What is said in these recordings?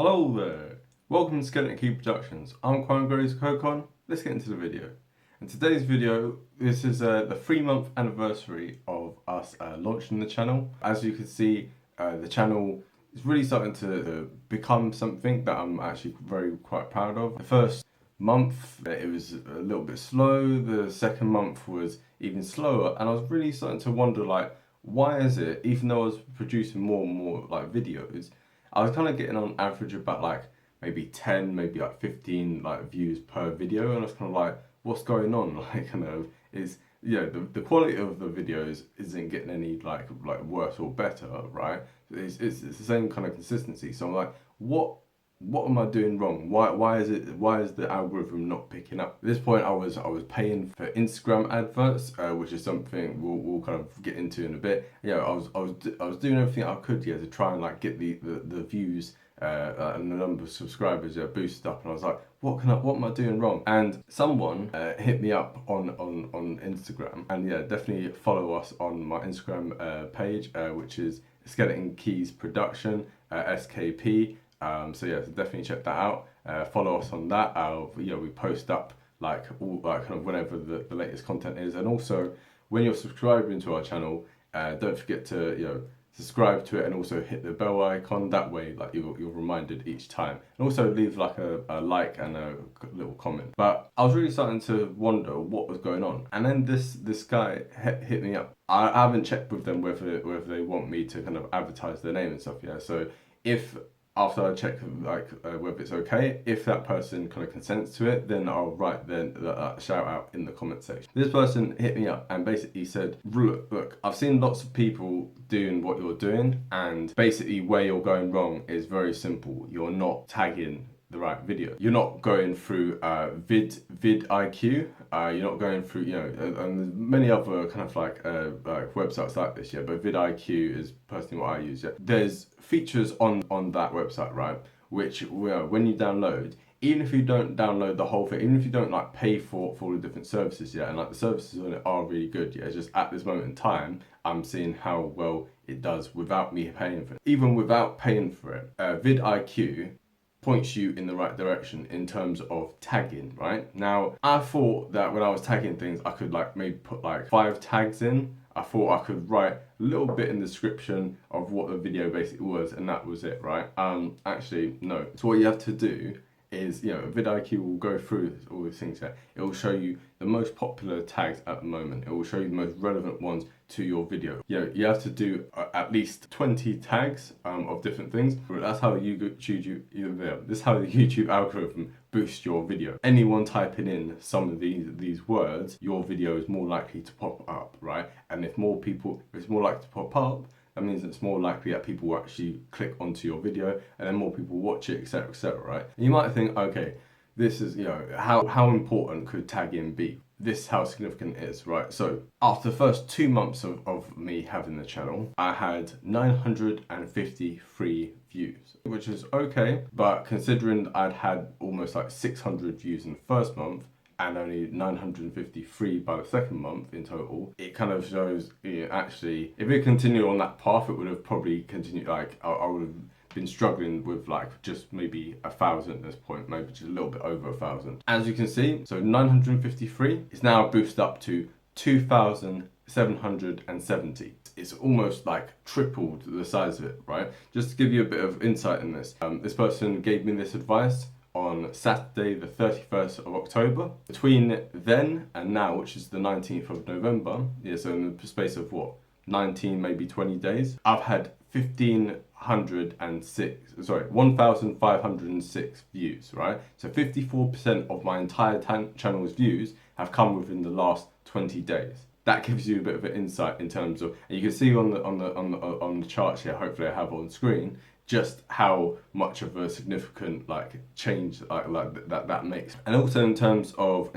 Hello there, welcome to Skeleton Key Productions. I'm Kokon. Let's get into the video. In today's video, this is the 3-month anniversary of us launching the channel. As you can see, the channel is really starting to become something that I'm actually quite proud of. The first month, it was a little bit slow. The second month was even slower, and I was really starting to wonder, like, why is it, even though I was producing more and more like videos, I was kind of getting on average about like maybe 10, maybe like 15 like views per video, and I was kind of like, what's going on? Like, is the quality of the videos isn't getting any like worse or better, right? It's the same kind of consistency. So I'm like, what am I doing wrong? Why is the algorithm not picking up? At this point, I was paying for Instagram adverts, which is something we'll kind of get into in a bit. Yeah, I was doing everything I could, to try and like get the views and the number of subscribers boosted up, and I was like, what am I doing wrong? And someone hit me up on Instagram, and definitely follow us on my Instagram page, which is Skeleton Keys Production, SKP. So definitely check that out. Follow us on that. We post up like all like kind of whenever the latest content is, and also when you're subscribing to our channel, don't forget to subscribe to it and also hit the bell icon. That way, like you're reminded each time, and also leave like a like and a little comment. But I was really starting to wonder what was going on, and then this guy hit me up. I haven't checked with them whether they want me to kind of advertise their name and stuff. So if after I check whether it's okay, if that person kind of consents to it, then I'll write a shout out in the comment section. This person hit me up and basically said, look, I've seen lots of people doing what you're doing, and basically where you're going wrong is very simple. You're not tagging the right video. You're not going through vidIQ. You're not going through, and there's many other kind of like websites like this, but vidIQ is personally what I use. There's features on that website, right, which when you download, even if you don't download the whole thing, even if you don't like pay for all the different services, and like the services on it are really good, it's just at this moment in time, I'm seeing how well it does without me paying for it. Even without paying for it, vidIQ points you in the right direction in terms of tagging, right? Now, I thought that when I was tagging things, I could like maybe put like 5 tags in. I thought I could write a little bit in the description of what the video basically was, and that was it, right? Actually, no. So what you have to do is, vidIQ will go through all these things here. It will show you the most popular tags at the moment. It will show you the most relevant ones to your video. You have to do at least 20 tags of different things. That's how this is how the YouTube algorithm boosts your video. Anyone typing in some of these words, your video is more likely to pop up, right? And if it's more likely to pop up, that means it's more likely that people will actually click onto your video, and then more people watch it, etc., right? And you might think, okay, this is, how important could tagging be? This is how significant it is, right? So after the first 2 months of me having the channel, I had 953 views, which is okay, but considering I'd had almost like 600 views in the first month, and only 953 by the second month in total, it kind of shows, actually, if it continued on that path, it would have probably continued, like, I would have been struggling with like just maybe 1,000 at this point, maybe just a little bit over 1,000. As you can see, so 953 is now boosted up to 2,770. It's almost like tripled the size of it, right? Just to give you a bit of insight in this, this person gave me this advice on Saturday the 31st of October. Between then and now, which is the 19th of November, so in the space of what, 19, maybe 20 days, I've had 1,506 views, right? So 54% of my entire channel's views have come within the last 20 days. That gives you a bit of an insight in terms of, and you can see on the charts here, hopefully I have on screen, just how much of a significant like change that makes. And also in terms of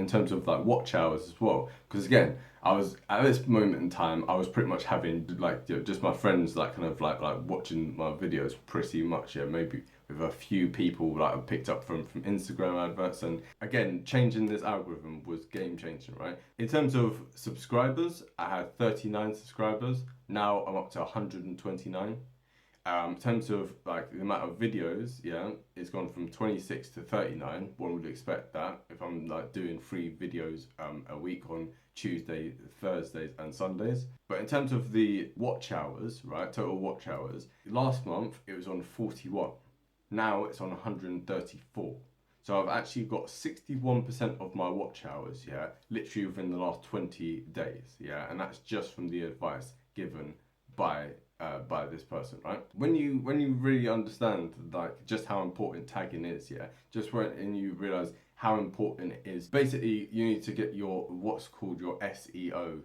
like watch hours as well, because again, I was at this moment in time, I was pretty much having like just my friends like kind of like watching my videos pretty much, maybe with a few people like I picked up from Instagram adverts. And again, changing this algorithm was game changing, right? In terms of subscribers, I had 39 subscribers. Now I'm up to 129. In terms of like the amount of videos, yeah, it's gone from 26 to 39. One would expect that if I'm like doing 3 videos a week on Tuesday, Thursdays, and Sundays. But in terms of the watch hours, right, total watch hours, last month it was on 41. Now it's on 134. So I've actually got 61% of my watch hours, yeah, literally within the last 20 days, yeah, and that's just from the advice given by this person, right? When you really understand like just how important tagging is, yeah, and you realize how important it is. Basically, you need to get your what's called your SEO,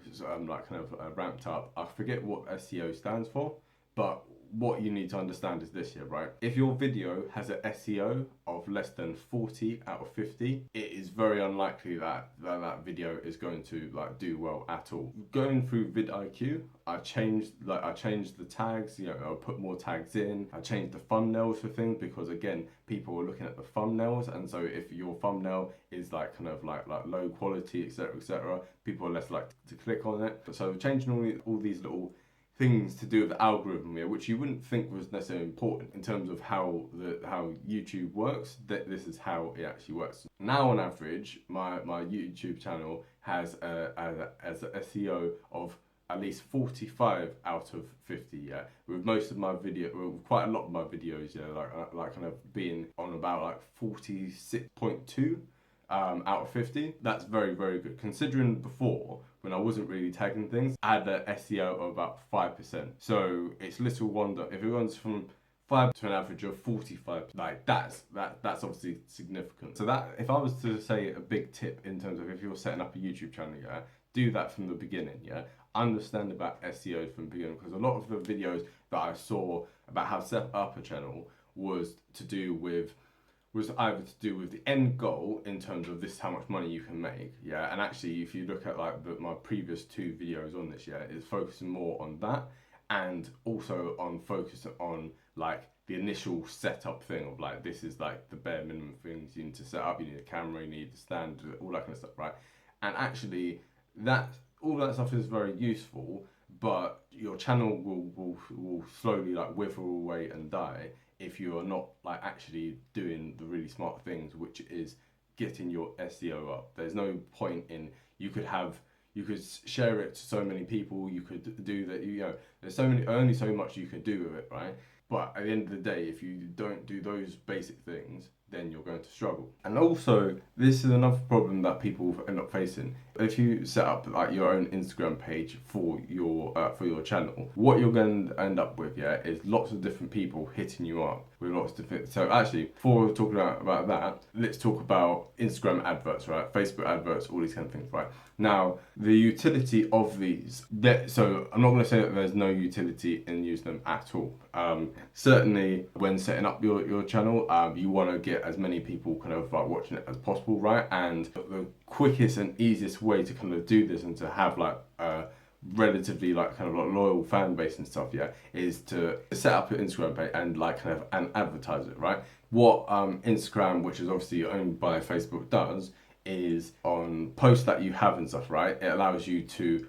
like kind of ramped up. I forget what SEO stands for, but what you need to understand is this here, right? If your video has an SEO of less than 40 out of 50, it is very unlikely that that video is going to like do well at all. Going through vidIQ, I changed the tags, you know, I put more tags in. I changed the thumbnails for things because again, people were looking at the thumbnails, and so if your thumbnail is like kind of like low quality, etc., people are less likely to click on it. So changing all these little things to do with the algorithm here, which you wouldn't think was necessarily important in terms of how YouTube works. That this is how it actually works. Now, on average, my YouTube channel has an SEO of at least 45 out of 50. Yeah, with most of my quite a lot of my videos, yeah, like kind of being on about like 46.2. Out of 50, that's very, very good. Considering before, when I wasn't really tagging things, I had an SEO of about 5%. So it's little wonder if it runs from 5 to an average of 45, like that's obviously significant. So that, if I was to say a big tip in terms of if you're setting up a YouTube channel, yeah, do that from the beginning, yeah. Understand about SEO from the beginning, because a lot of the videos that I saw about how to set up a channel was either to do with the end goal in terms of this is how much money you can make, yeah, and actually if you look at like my previous 2 videos on this, yeah, it's focusing more on that, and also on focusing on like the initial setup thing of like this is like the bare minimum things you need to set up. You need a camera, you need the stand, all that kind of stuff, right? And actually all that stuff is very useful, but your channel will slowly like wither away and die if you are not like actually doing the really smart things, which is getting your SEO up. There's no point in you could share it to so many people, you could do that, you know, there's only so much you can do with it, right? But at the end of the day, if you don't do those basic things, then you're going to struggle. And also, this is another problem that people end up facing. If you set up like your own Instagram page for your channel, what you're going to end up with, yeah, is lots of different people hitting you up with lots of different. So actually, before we're talking about that, let's talk about Instagram adverts, right? Facebook adverts, all these kind of things, right? Now, the utility of these. So I'm not going to say that there's no utility in using them at all. Certainly, when setting up your channel, you want to get as many people kind of like watching it as possible, right? And the quickest and easiest way to kind of do this and to have like a relatively like kind of like loyal fan base and stuff, yeah, is to set up your Instagram page and like kind of and advertise it, right? What Instagram, which is obviously owned by Facebook, does is on posts that you have and stuff, right? It allows you to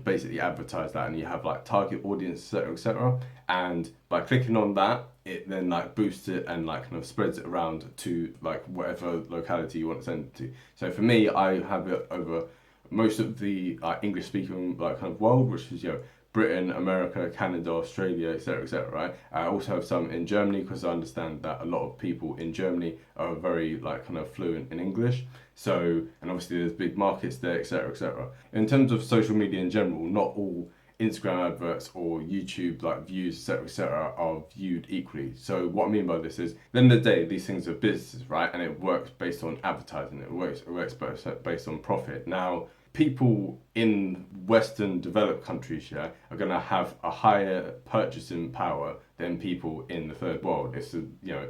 basically advertise that, and you have like target audience, etc., etc. And by clicking on that, it then like boosts it and like kind of spreads it around to like whatever locality you want to send it to. So for me, I have it over most of the English speaking like kind of world, which is, you know, Britain, America, Canada, Australia, etc., etc., right? I also have some in Germany because I understand that a lot of people in Germany are very like kind of fluent in English. So, and obviously there's big markets there, etc., etc. In terms of social media in general, not all Instagram adverts or YouTube like views, etc., etc., are viewed equally. So what I mean by this is, at the end of the day, these things are businesses, right? And it works based on advertising. It works based on profit. Now, people in Western developed countries, yeah, are going to have a higher purchasing power than people in the third world. It's you know,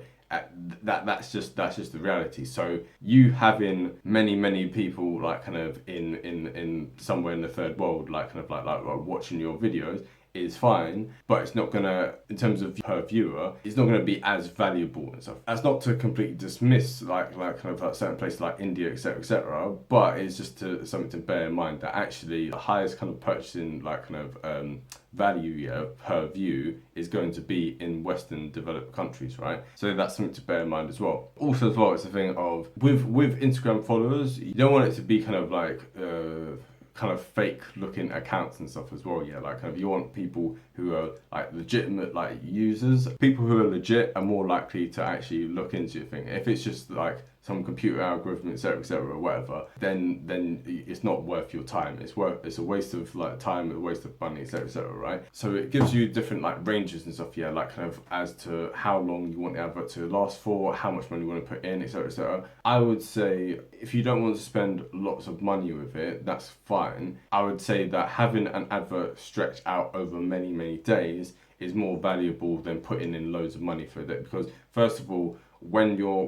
that's just the reality. So you having many people like kind of in somewhere in the third world like kind of like watching your videos is fine, but it's not gonna, in terms of per viewer, it's not gonna be as valuable and stuff. That's not to completely dismiss like kind of like certain places like India, etc., but it's just something to bear in mind that actually the highest kind of purchasing like kind of value per view is going to be in Western developed countries, right? So that's something to bear in mind as well. Also as well, it's a thing of with Instagram followers, you don't want it to be kind of like kind of fake looking accounts and stuff as well, yeah, like kind of you want people who are like legitimate like users. People who are legit are more likely to actually look into your thing. If it's just like some computer algorithm, etc., or whatever, then it's not worth your time. It's a waste of like time, a waste of money, etc., right? So it gives you different like ranges and stuff, yeah, like kind of as to how long you want the advert to last for, how much money you want to put in, etc. I would say if you don't want to spend lots of money with it, that's fine. I would say that having an advert stretched out over many days is more valuable than putting in loads of money for it, because first of all, when you're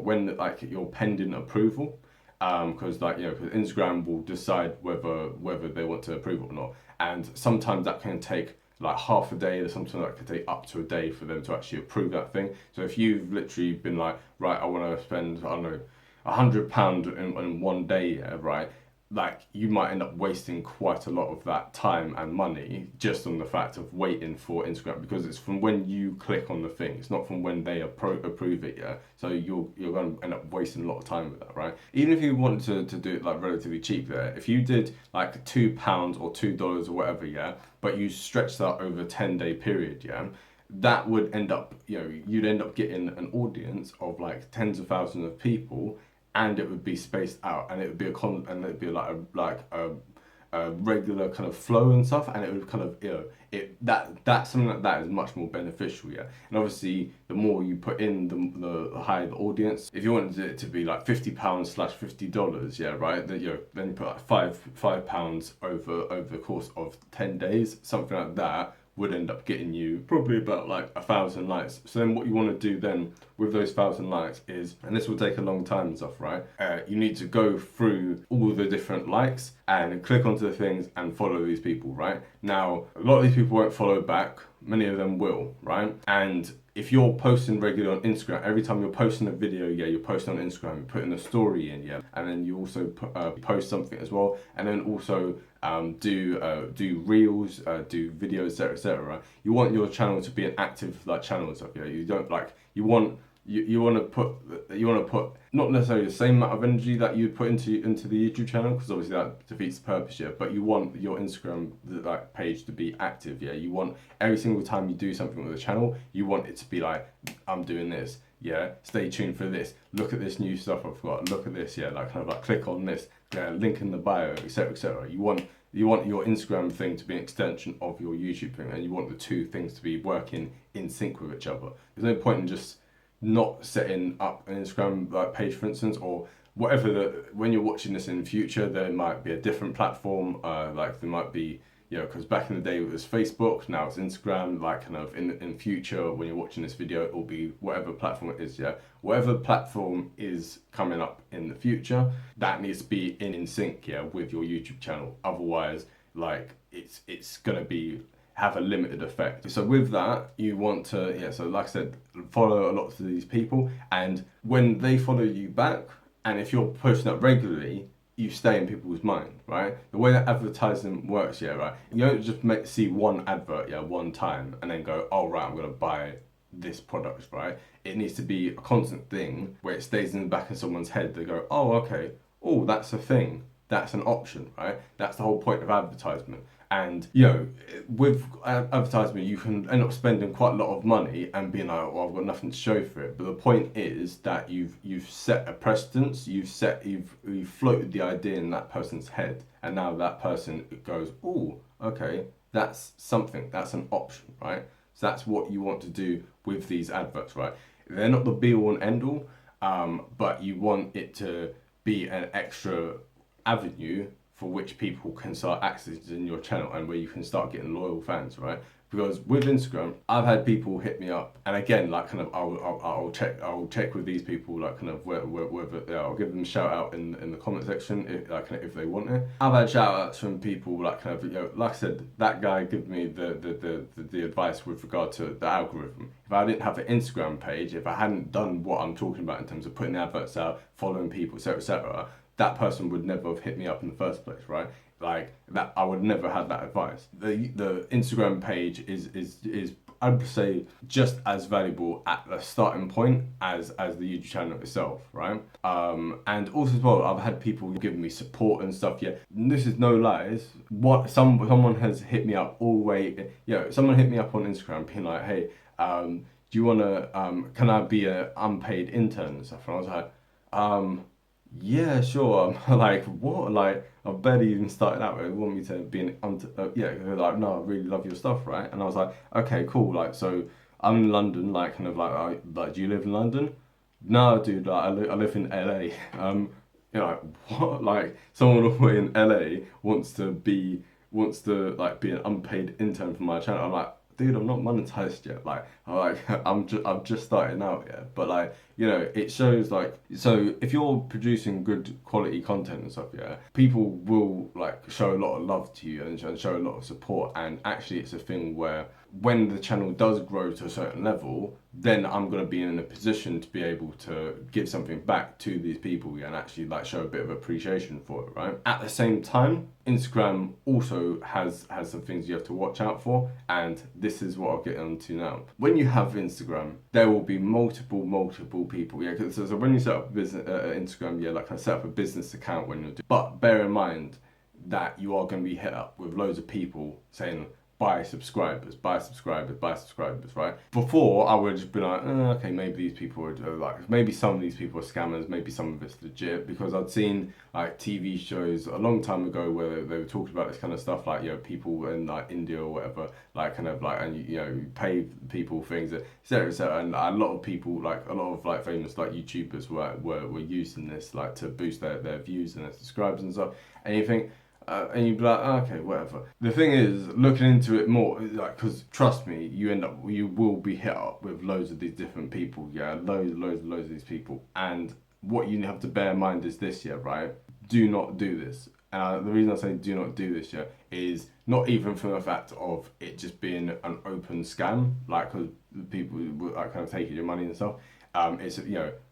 pending approval, because like, you know, because Instagram will decide whether they want to approve it or not, and sometimes that can take like half a day, or sometimes that could take up to a day for them to actually approve that thing. So if you've literally been like, right, I want to spend, I don't know, £100 in one day, yeah, right, like you might end up wasting quite a lot of that time and money just on the fact of waiting for Instagram, because it's from when you click on the thing, it's not from when they approve it, yeah. So you're going to end up wasting a lot of time with that, right? Even if you wanted to do it like relatively cheap there, if you did like £2 or $2 or whatever, yeah, but you stretch that over a 10-day period, yeah, that would end up, you know, you'd end up getting an audience of like tens of thousands of people, and it would be spaced out, and it would be and it'd be like a regular kind of flow and stuff, and it would kind of, you know, that's something like that is much more beneficial, yeah. And obviously the more you put in, the higher the audience. If you wanted it to be like £50/$50, yeah, right, that, you know, then you put like £5 over the course of 10 days, something like that would end up getting you probably about like 1,000 likes. So then what you want to do then with those 1,000 likes is, and this will take a long time and stuff, right? You need to go through all the different likes and click onto the things and follow these people, right? Now, a lot of these people won't follow back. Many of them will, right? And if you're posting regularly on Instagram, every time you're posting a video, yeah, you're posting on Instagram, you're putting a story in, yeah, and then you also post something as well, and then also do reels, do videos, etc. You want your channel to be an active like channel and stuff, yeah. You don't like, you want to put not necessarily the same amount of energy that you'd put into the YouTube channel, because obviously that defeats the purpose, yeah. But you want your Instagram like page to be active, yeah. You want every single time you do something with the channel, you want it to be like, I'm doing this, yeah. Stay tuned for this. Look at this new stuff I've got. Look at this, yeah. Like kind of like click on this, link in the bio, etc. You want your Instagram thing to be an extension of your YouTube thing, and you want the two things to be working in sync with each other. There's no point in just not setting up an Instagram like page, for instance, or whatever. When you're watching this in the future, there might be a different platform. Like there might be, you know, because back in the day it was Facebook, now it's Instagram. Like kind of in future, when you're watching this video, it will be whatever platform it is, yeah. Whatever platform is coming up in the future, that needs to be in sync, yeah, with your YouTube channel. Otherwise, like it's gonna have a limited effect. So with that, you want to, yeah, so like I said, follow a lot of these people, and when they follow you back, and if you're posting up regularly, you stay in people's mind, right? The way that advertising works, yeah, right? You don't just see one advert, yeah, one time, and then go, oh, right, I'm gonna buy this product, right? It needs to be a constant thing where it stays in the back of someone's head. They go, oh, okay, oh, that's a thing. That's an option, right? That's the whole point of advertisement. And, you know, with advertisement, you can end up spending quite a lot of money and being like, well, I've got nothing to show for it. But the point is that you've set a precedence, you've floated the idea in that person's head, and now that person goes, oh, okay, that's something, that's an option, right? So that's what you want to do with these adverts, right? They're not the be all and end all, but you want it to be an extra avenue for which people can start accessing your channel, and where you can start getting loyal fans, right? Because with Instagram, I've had people hit me up, and again, like kind of, I'll check with these people, like kind of whether I'll give them a shout out in the comment section if they want it. I've had shout outs from people like kind of, you know, like I said, that guy gave me the advice with regard to the algorithm. If I didn't have an Instagram page, if I hadn't done what I'm talking about in terms of putting adverts out, following people, etc., that person would never have hit me up in the first place, right? Like that, I would never have that advice. The Instagram page is I'd say just as valuable at the starting point as the YouTube channel itself, right? And also as well, I've had people giving me support and stuff. Yeah, this is no lies. What someone has hit me up all the way. Someone hit me up on Instagram, being like, hey, do you wanna can I be an unpaid intern and stuff? And I was like, yeah, sure. I'm like, what? Like, I've barely even started out. They want me to be they're like, no, I really love your stuff, right? And I was like, okay, cool. Like, so I'm in London, like, kind of like, do you live in London? No, dude, like, I live in LA. Like, what? Like, someone all the way in LA wants to like be an unpaid intern for my channel. I'm like, dude, I'm not monetized yet. Like, I'm just starting out, yeah. But like, it shows like, so if you're producing good quality content and stuff, yeah, people will like show a lot of love to you and show a lot of support. And actually, it's a thing where when the channel does grow to a certain level, then I'm gonna be in a position to be able to give something back to these people, yeah, and actually like show a bit of appreciation for it, right? At the same time, Instagram also has some things you have to watch out for, and this is what I'll get onto now. When you have Instagram, there will be multiple people, yeah. So when you set up a business Instagram, yeah, like I set up a business account when you're doing, but bear in mind that you are going to be hit up with loads of people saying, buy subscribers, right? Before, I would just be like, okay, maybe these people are like, maybe some of these people are scammers, maybe some of it's legit, because I'd seen like TV shows a long time ago where they were talking about this kind of stuff, like, people in like India or whatever, like kind of like, and you pay people things, etc. And a lot of people, like a lot of like famous like YouTubers were using this like to boost their views and their subscribers and stuff, and you think, and you'd be like, okay, whatever. The thing is, looking into it more, like, because trust me, you will be hit up with loads of these different people, yeah, loads of these people. And what you have to bear in mind is this, yeah, right? Do not do this. The reason I say do not do this, yeah, is not even from the fact of it just being an open scam, like, because people will like kind of taking your money and stuff. It's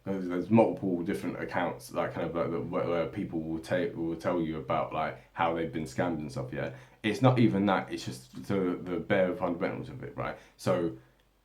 there's multiple different accounts like kind of like where people will tell you about like how they've been scammed and stuff. Yeah, it's not even that. It's just the bare fundamentals of it, right? So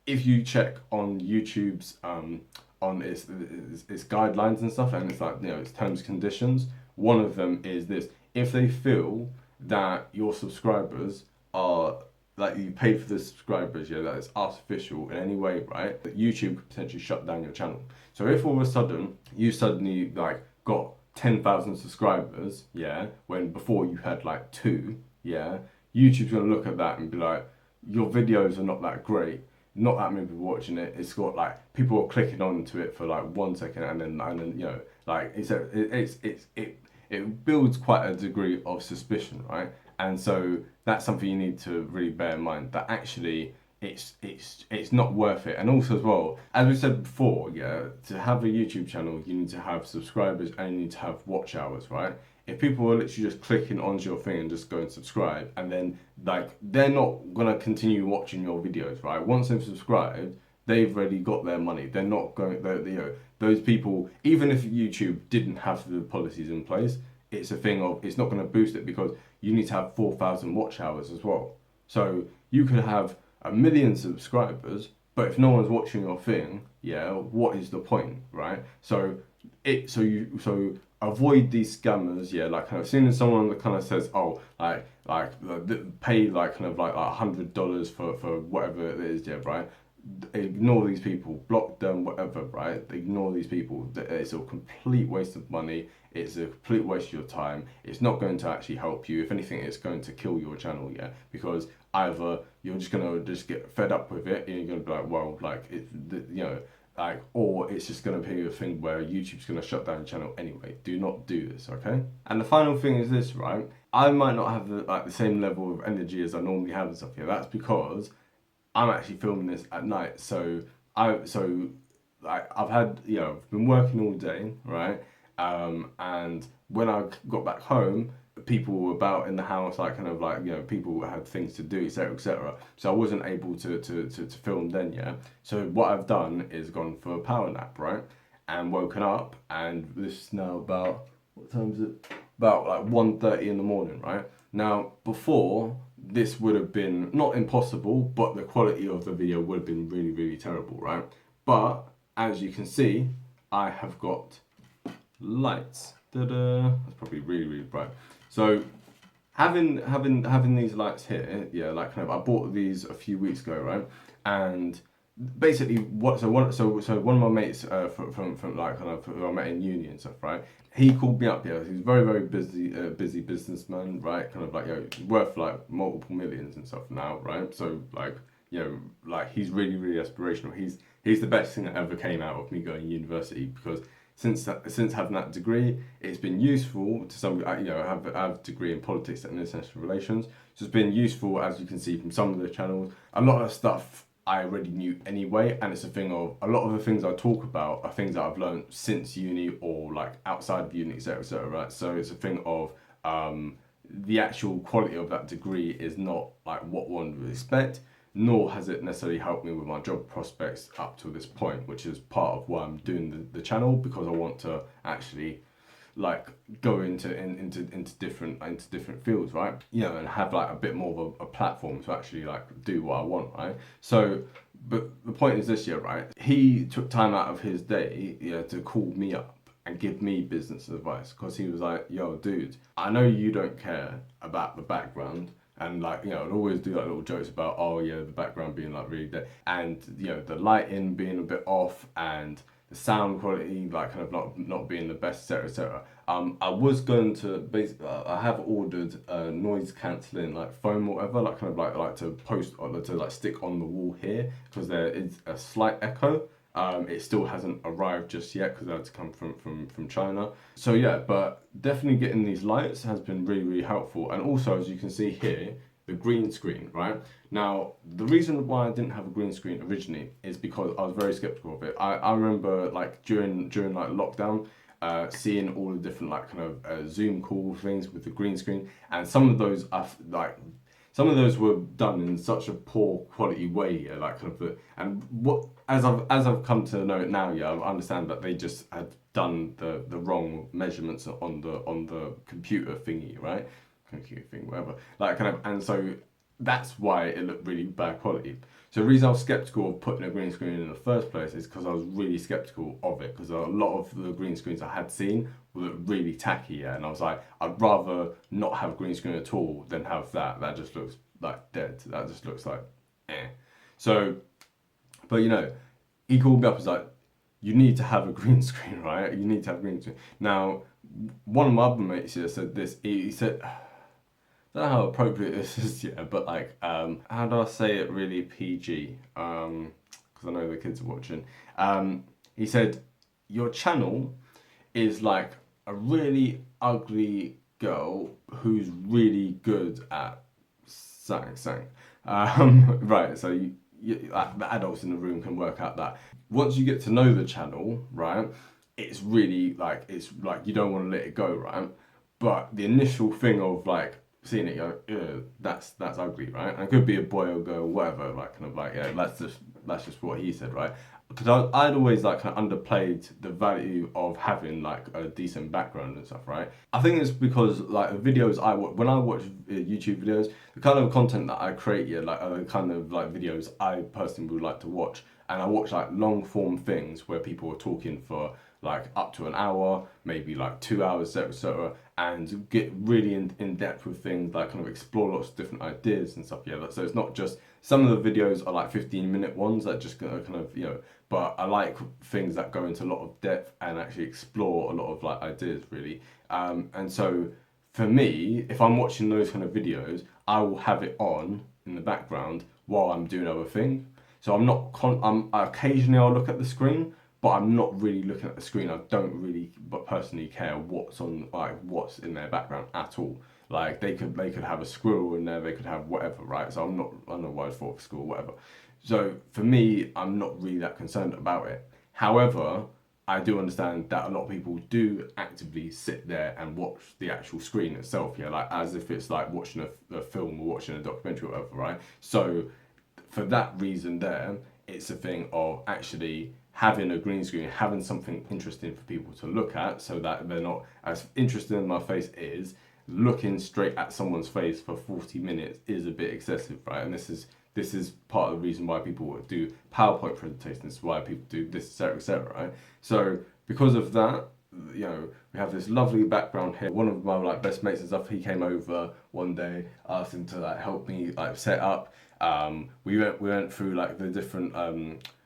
if you check on YouTube's on its guidelines and stuff, and it's like its terms and conditions. One of them is this: if they feel that your subscribers are like you paid for the subscribers, yeah, that is artificial in any way, right? That YouTube could potentially shut down your channel. So if all of a sudden you suddenly like got 10,000 subscribers, yeah, when before you had like 2, yeah, YouTube's gonna look at that and be like, your videos are not that great, not that many people watching it. It's got like people are clicking onto it for like 1 second, and then like it builds quite a degree of suspicion, right? And so that's something you need to really bear in mind, that actually it's not worth it. And also as well, as we said before, yeah, to have a YouTube channel, you need to have subscribers and you need to have watch hours, right? If people are literally just clicking onto your thing and just go and subscribe, and then like they're not gonna continue watching your videos, right? Once they've subscribed, they've already got their money. They're not going. Those people, even if YouTube didn't have the policies in place, it's a thing of it's not going to boost it because you need to have 4,000 watch hours as well. So you could have 1 million subscribers, but if no one's watching your thing, yeah, what is the point, right? So avoid these scammers, yeah. Like kind of, as soon as someone that kind of says, oh, pay like kind of like $100 for whatever it is, yeah, right? Ignore these people, block them, whatever, right? Ignore these people. It's a complete waste of money. It's a complete waste of your time. It's not going to actually help you. If anything, it's going to kill your channel, yeah, because either you're just gonna get fed up with it and you're gonna be like, well, like or it's just gonna be a thing where YouTube's gonna shut down your channel anyway. Do not do this, okay? And the final thing is this, right? I might not have the same level of energy as I normally have and stuff here. That's because I'm actually filming this at night, so I've had, I've been working all day, right? And when I got back home, people were about in the house, like kind of like, people had things to do, etc., etc. So I wasn't able to film then, yeah. So what I've done is gone for a power nap, right? And woken up, and this is now about, what time is it? About like 1:30 in the morning, right? Now, before, this would have been not impossible, but the quality of the video would have been really, really terrible, right? But as you can see, I have got lights. Ta-da! That's probably really, really bright. So having these lights here, yeah, like kind of, I bought these a few weeks ago, right? And basically, one of my mates from like kind of who I met in uni and stuff, right? He called me up. Yeah, he's very, very busy businessman, right? Kind of like, worth like multiple millions and stuff now, right? So like, like he's really, really aspirational. He's the best thing that ever came out of me going to university, because since having that degree, it's been useful to some. I have a degree in politics and international relations, so it's been useful, as you can see from some of the channels. A lot of stuff I already knew anyway, and it's a thing of a lot of the things I talk about are things that I've learned since uni or like outside of uni, etc., etc. Right? So it's a thing of the actual quality of that degree is not like what one would expect, nor has it necessarily helped me with my job prospects up to this point, which is part of why I'm doing the channel, because I want to actually like go into different fields, right? And have like a bit more of a platform to actually like do what I want, right? So, but the point is this year, right? He took time out of his day, to call me up and give me business advice, because he was like, yo, dude, I know you don't care about the background. And like, I'd always do like little jokes about, oh yeah, the background being like really dead, and the lighting being a bit off, and the sound quality like kind of not being the best, etc., etc. I was going to basically, I have ordered a noise cancelling like foam or whatever, like kind of like to post or to like stick on the wall here, because there is a slight echo. It still hasn't arrived just yet, because it had to come from China. So yeah, but definitely getting these lights has been really, really helpful. And also, as you can see here, the green screen, right? Now, the reason why I didn't have a green screen originally is because I was very skeptical of it. I remember like during like lockdown, seeing all the different like kind of Zoom call things with the green screen, and some of those were done in such a poor quality way, like kind of and what as I've come to know it now, I understand that they just had done the wrong measurements on the computer thingy, right? Computer thing, whatever. Like kind of, and so that's why it looked really bad quality. So the reason I was skeptical of putting a green screen in the first place is because I was really skeptical of it, because a lot of the green screens I had seen were really tacky, yeah, and I was like, I'd rather not have a green screen at all than have that. That just looks like dead. That just looks like eh. So, but he called me up and was like, you need to have a green screen, right? You need to have a green screen. Now, one of my other mates here said this. He said, I don't know how appropriate this is, yeah, but like, how do I say it really PG? Because I know the kids are watching. He said, your channel is like a really ugly girl who's really good at sang. Right, so like, the adults in the room can work out that. Once you get to know the channel, right, it's like you don't want to let it go, right? But the initial thing of like seeing it, that's ugly, right? And it could be a boy or girl, whatever, like kind of like, yeah, that's just what he said, right? Because I'd always like kind of underplayed the value of having like a decent background and stuff, right? I think it's because like the videos when I watch YouTube videos, the kind of content that I create, yeah, like the kind of like videos I personally would like to watch, and I watch like long form things where people are talking for like up to an hour, maybe like 2 hours, etc., and get really in depth with things, like kind of explore lots of different ideas and stuff. Yeah, so it's not just, some of the videos are like 15-minute ones that just kind of but I like things that go into a lot of depth and actually explore a lot of like ideas, really. And so for me, if I'm watching those kind of videos, I will have it on in the background while I'm doing other things. So I'm not occasionally I'll look at the screen, but I'm not really looking at the screen. I don't really, but personally care what's on, like what's in their background at all. Like they could have a squirrel in there, they could have whatever, right? So I don't know why I thought of squirrel, whatever. So for me, I'm not really that concerned about it. However, I do understand that a lot of people do actively sit there and watch the actual screen itself, yeah, like as if it's like watching a film or watching a documentary or whatever, right? So for that reason there, it's a thing of actually having a green screen, having something interesting for people to look at so that they're not as interested in my face is, looking straight at someone's face for 40 minutes is a bit excessive, right? And this is part of the reason why people do PowerPoint presentations, why people do this, etc., right? So because of that, you know, we have this lovely background here. One of my like best mates and stuff, he came over one day, asked him to like help me like set up. We went through like the different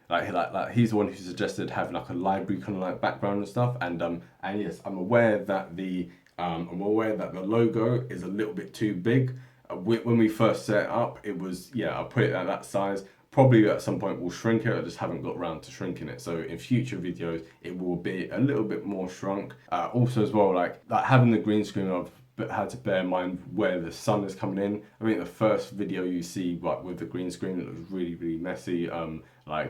like he's the one who suggested having like a library kind of like background and stuff. And yes, I'm aware that the logo is a little bit too big. When we first set it up, it was, yeah, I put it at that size. Probably at some point we'll shrink it. I just haven't got around to shrinking it. So in future videos, it will be a little bit more shrunk. Also as well, like having the green screen, I've had to bear in mind where the sun is coming in. I think the first video you see like with the green screen, it looks really, really messy.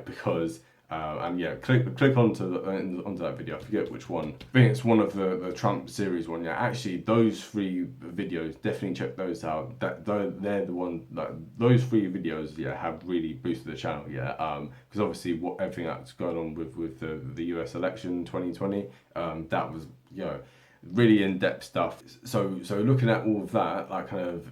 Because and yeah, click onto that video. I forget which one. I think it's one of the Trump series one. Yeah, actually, those 3 videos, definitely check those out. They're the one. Like those 3 videos, yeah, have really boosted the channel. Yeah, because obviously everything that's going on with the US election 2020, that was, you know, really in-depth stuff. So looking at all of that, like kind of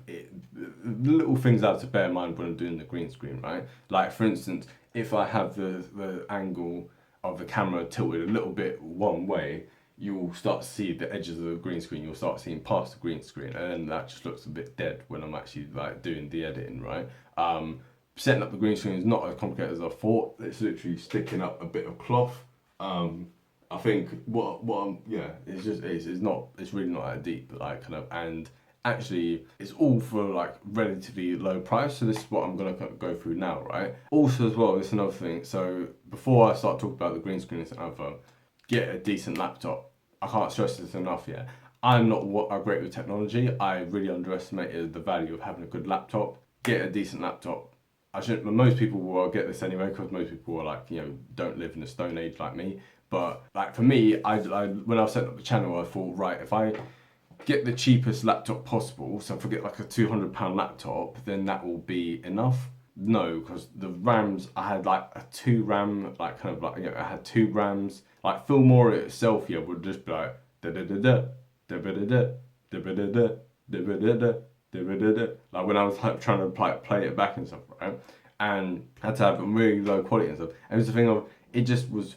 little things I have to bear in mind when I'm doing the green screen, right? Like for instance, if I have the angle of the camera tilted a little bit one way, you'll start to see the edges of the green screen. You'll start seeing past the green screen, and then that just looks a bit dead when I'm actually like doing the editing, right? Setting up the green screen is not as complicated as I thought. It's literally sticking up a bit of cloth. I think what I'm, yeah, it's really not that deep, but like kind of, and actually it's all for like relatively low price. So this is what I'm gonna go through now, right? Also as well, this is another thing. So before I start talking about the green screen and other, get a decent laptop. I can't stress this enough, yeah. I'm not great with technology. I really underestimated the value of having a good laptop. Get a decent laptop. I shouldn't, most people will get this anyway, because most people are like, you know, don't live in a stone age like me. But like for me, I when I set up the channel, I thought, right, if I get the cheapest laptop possible, so if I get like a £200 laptop, then that will be enough. No, because the RAMs, I had like a 2 RAM, like kind of like, you know, I had 2 RAMs. Like Filmora itself, yeah, would just be like da da da da da da da da da da da da da da da, like when I was like trying to play it back and stuff, right? And I had to have really low quality and stuff. And it was the thing of, it just was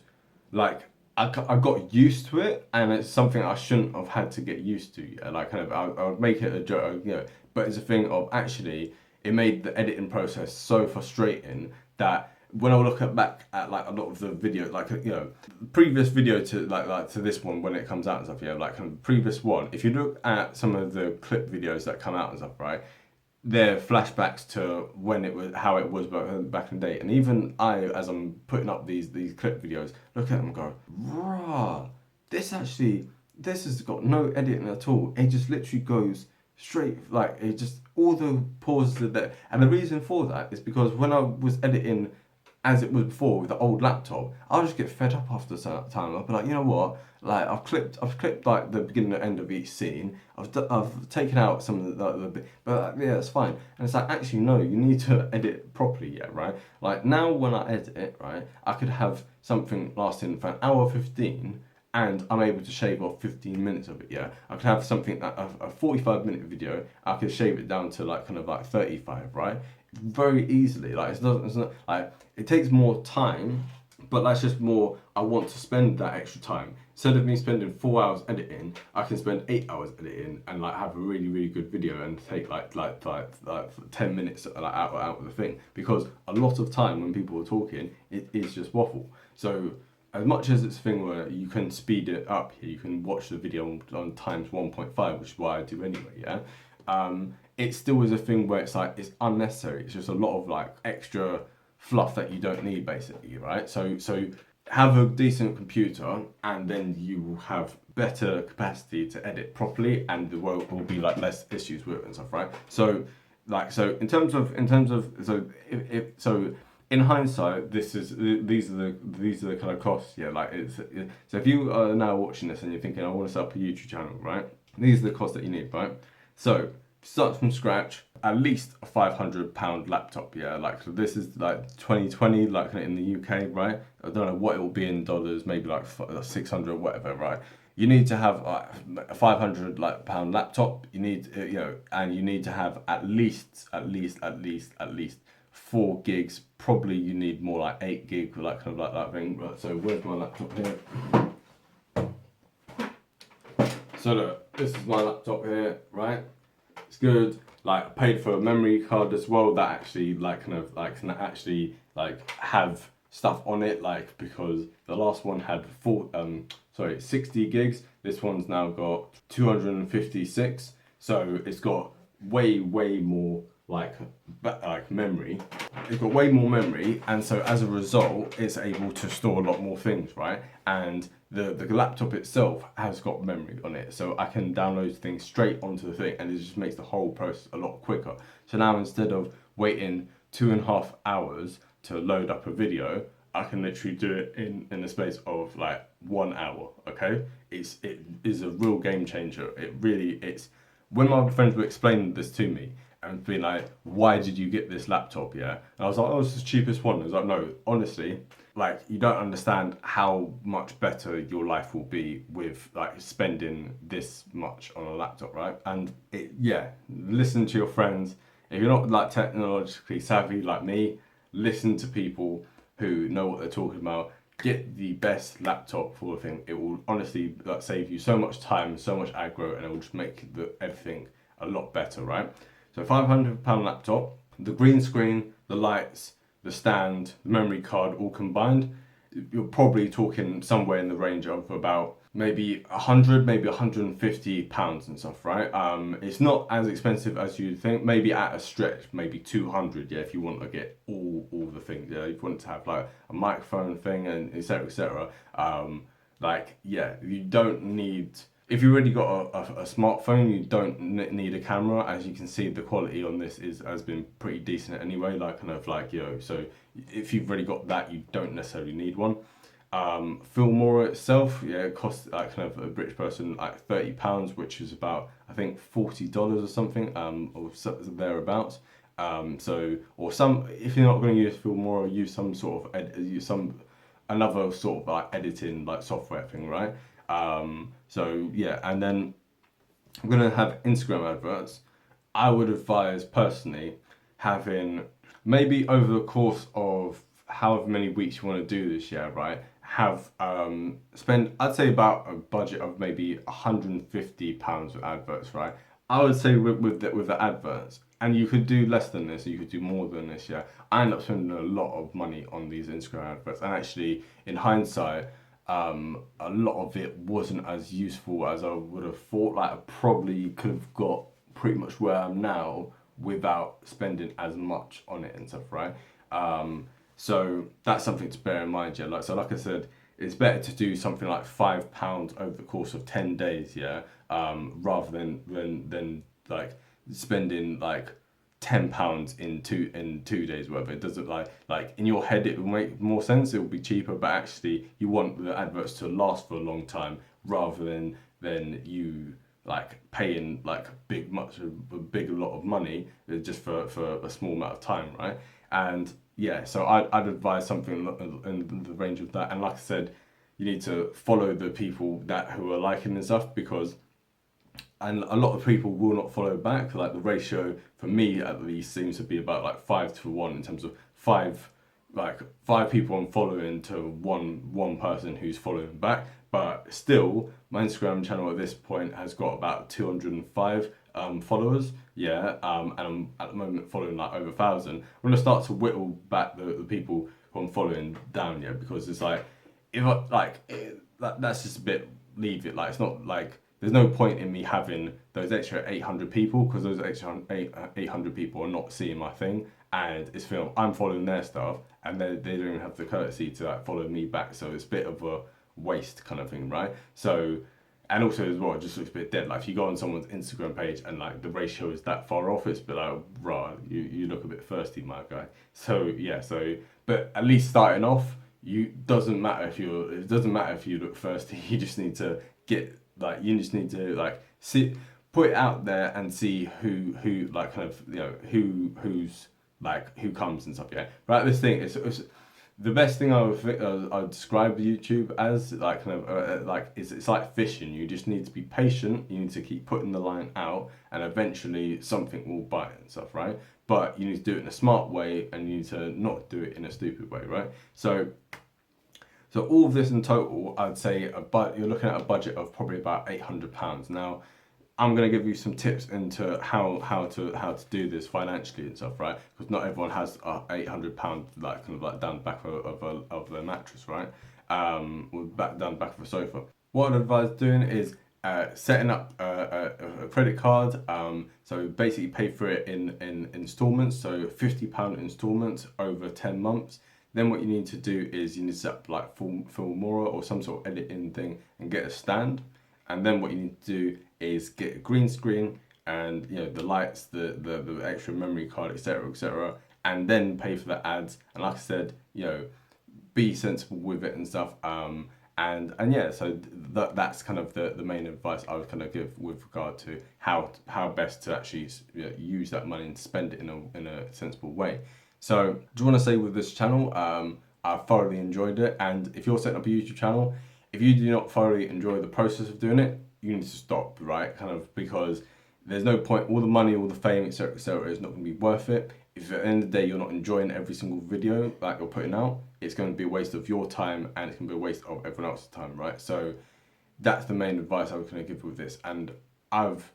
like, I got used to it, and it's something I shouldn't have had to get used to. Yeah, like kind of, I would make it a joke, you know, but it's a thing of actually, it made the editing process so frustrating that when I look back at like a lot of the videos, like, you know, previous video to like to this one when it comes out and stuff, yeah, like kind of previous one, if you look at some of the clip videos that come out and stuff, right, they're flashbacks to when it was, how it was back in the day. And even I, as I'm putting up these clip videos, look at them and go, rah, this has got no editing at all. It just literally goes straight, like it just, all the pauses are there. And the reason for that is because when I was editing as it was before with the old laptop, I'll just get fed up after a certain time. I'll be like, you know what? Like I've clipped like the beginning and end of each scene. I've taken out some of the bit, but yeah, it's fine. And it's like, actually no, you need to edit properly, yeah, right? Like now when I edit it, right, I could have something lasting for an hour 15, and I'm able to shave off 15 minutes of it, yeah. I could have something that a 45-minute video, I could shave it down to like kind of like 35, right? Very easily. Like it's not like, it takes more time, but that's just more, I want to spend that extra time. Instead of me spending 4 hours editing, I can spend 8 hours editing and like have a really, really good video and take like 10 minutes like out of the thing. Because a lot of time when people are talking, it is just waffle. So as much as it's a thing where you can speed it up here, you can watch the video on times 1.5, which is why I do anyway, yeah. It still is a thing where it's like, it's unnecessary. It's just a lot of like extra fluff that you don't need, basically, right? So have a decent computer, and then you will have better capacity to edit properly, and there will be like less issues with it and stuff, right? So in terms of in hindsight, these are the kind of costs. Yeah, like so if you are now watching this and you're thinking, I want to set up a YouTube channel, right? These are the costs that you need, right? So start from scratch. At least a £500 laptop, yeah. Like, so this is like 2020, like in the UK, right? I don't know what it will be in dollars, maybe like 600, whatever, right? You need to have a £500 laptop. You need, and you need to have at least 4 gigs. Probably you need more like 8 gig, like kind of like that thing. Right, so where's my laptop here? So look, this is my laptop here, right? It's good. Like, I paid for a memory card as well that actually can actually have stuff on it, like, because the last one had 60 gigs. This one's now got 256. So it's got way more like memory. It's got way more memory, and so as a result, it's able to store a lot more things, right? And the laptop itself has got memory on it, so I can download things straight onto the thing, and it just makes the whole process a lot quicker. So now, instead of waiting 2.5 hours to load up a video, I can literally do it in the space of like 1 hour. Okay, it is a real game changer. It's when my friends were explaining this to me and being like, why did you get this laptop? Yeah, and I was like, oh, it's the cheapest one. I was like, no, honestly, like, you don't understand how much better your life will be with like spending this much on a laptop, right? And listen to your friends. If you're not like technologically savvy like me, listen to people who know what they're talking about. Get the best laptop for the thing. It will honestly save you so much time, so much aggro, and it will just make everything a lot better, right? So £500 laptop, the green screen, the lights, the stand, the memory card, all combined, you're probably talking somewhere in the range of about maybe 100, maybe £150 and stuff, right? It's not as expensive as you'd think. Maybe at a stretch, maybe 200, yeah, if you want to get all the things. Yeah, if you want to have like a microphone thing and etc. etc. You don't need. If you already got a smartphone, you don't need a camera. As you can see, the quality on this has been pretty decent anyway. So if you've already got that, you don't necessarily need one. Filmora itself, yeah, it costs like kind of a British person like £30, which is about, I think, $40 or something, or thereabouts. If you're not going to use Filmora, use some sort of another sort of like editing like software thing, right? And then I'm gonna have Instagram adverts. I would advise personally having, maybe over the course of however many weeks you want to do this, yeah, right? Spend, I'd say, about a budget of maybe £150 with adverts, right? I would say with the adverts, and you could do less than this, or you could do more than this, yeah. I end up spending a lot of money on these Instagram adverts, and actually, in hindsight, a lot of it wasn't as useful as I would have thought. Like, I probably could have got pretty much where I am now without spending as much on it and stuff, right? So that's something to bear in mind, yeah. Like I said, it's better to do something like £5 over the course of 10 days, yeah, rather than like spending like £10 in 2 days, whatever. It doesn't like in your head it will make more sense, it will be cheaper, but actually you want the adverts to last for a long time rather than you like paying like a big lot of money just for a small amount of time, right? And yeah, so I'd advise something in the range of that. And like I said, you need to follow the people who are liking and stuff, and a lot of people will not follow back. Like, the ratio for me at least seems to be about like 5-1 in terms of five people I'm following to one person who's following back. But still, my Instagram channel at this point has got about 205 followers, yeah, and I'm at the moment following like over 1,000. I'm gonna start to whittle back the people who I'm following down, yeah, because it's like, that's just a bit, leave it. Like, it's not like, there's no point in me having those extra 800 people, because those extra 800 people are not seeing my thing, and I'm following their stuff, and they don't even have the courtesy to like follow me back. So it's a bit of a waste kind of thing, right? So, and also as well, it just looks a bit dead. Like, if you go on someone's Instagram page and like the ratio is that far off, it's a bit like, rah, you look a bit thirsty, my guy. So yeah, so but at least starting off, it doesn't matter if you look thirsty. You just need to you just need to put it out there and see who like kind of, you know, who comes and stuff. Yeah, right. This thing is the best thing I would describe YouTube as, like kind of it's like fishing. You just need to be patient. You need to keep putting the line out, and eventually something will bite and stuff, right? But you need to do it in a smart way, and you need to not do it in a stupid way, right? So all of this in total, I'd say you're looking at a budget of probably about £800. Now, I'm going to give you some tips into how to do this financially and stuff, right? Because not everyone has a £800 like kind of like down the back of their mattress, right? Or down the back of a sofa. What I'd advise doing is setting up a credit card. So basically pay for it in installments, so £50 installments over 10 months. Then what you need to do is you need to set up like Filmora or some sort of editing thing and get a stand. And then what you need to do is get a green screen and, you know, the lights, the extra memory card, etc., and then pay for the ads. And like I said, you know, be sensible with it and stuff. And yeah, so that's kind of the main advice I would kind of give with regard to how best to actually, you know, use that money and spend it in a sensible way. So I just want to say with this channel, I thoroughly enjoyed it, and if you're setting up a YouTube channel, if you do not thoroughly enjoy the process of doing it, you need to stop, right? Kind of, because there's no point. All the money, all the fame, etc., is not going to be worth it. If at the end of the day you're not enjoying every single video that you're putting out, it's going to be a waste of your time, and it's going to be a waste of everyone else's time, right? So that's the main advice I was going to give with this, and I've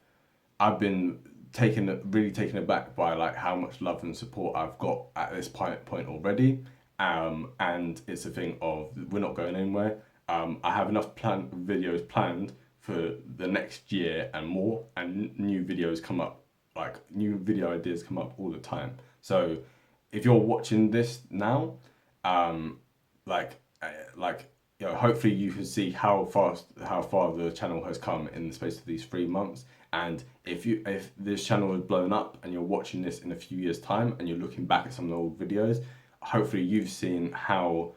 been really taken aback by like how much love and support I've got at this point already. And it's a thing of we're not going anywhere. I have enough videos planned for the next year and more, and new videos come up, like new video ideas come up all the time. So if you're watching this now, you know, hopefully you can see how far the channel has come in the space of these 3 months. And if this channel has blown up and you're watching this in a few years' time and you're looking back at some of the old videos, hopefully you've seen how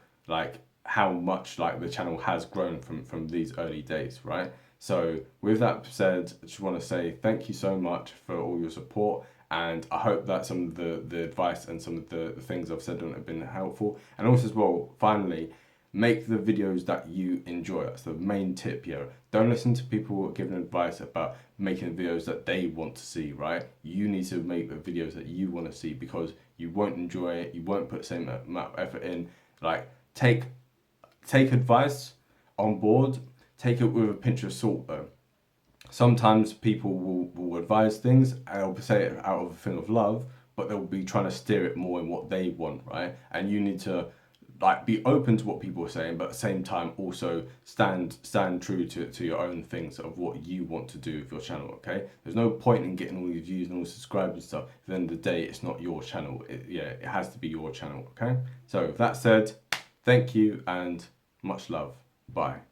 much like the channel has grown from these early days, right? So with that said, I just want to say thank you so much for all your support, and I hope that some of the advice and some of the things I've said on it have been helpful. And also as well, finally, make the videos that you enjoy. That's the main tip here. Don't listen to people giving advice about making videos that they want to see, right? You need to make the videos that you want to see, because you won't enjoy it, you won't put the same amount of effort in. Like, take advice on board, take it with a pinch of salt though. Sometimes people will advise things and they'll say it out of a thing of love, but they'll be trying to steer it more in what they want, right? And you need to like be open to what people are saying, but at the same time also stand true to your own things of what you want to do with your channel, okay? There's no point in getting all these views and all the subscribers and stuff. At the end of the day, it's not your channel. It has to be your channel, okay? So with that said, thank you and much love. Bye.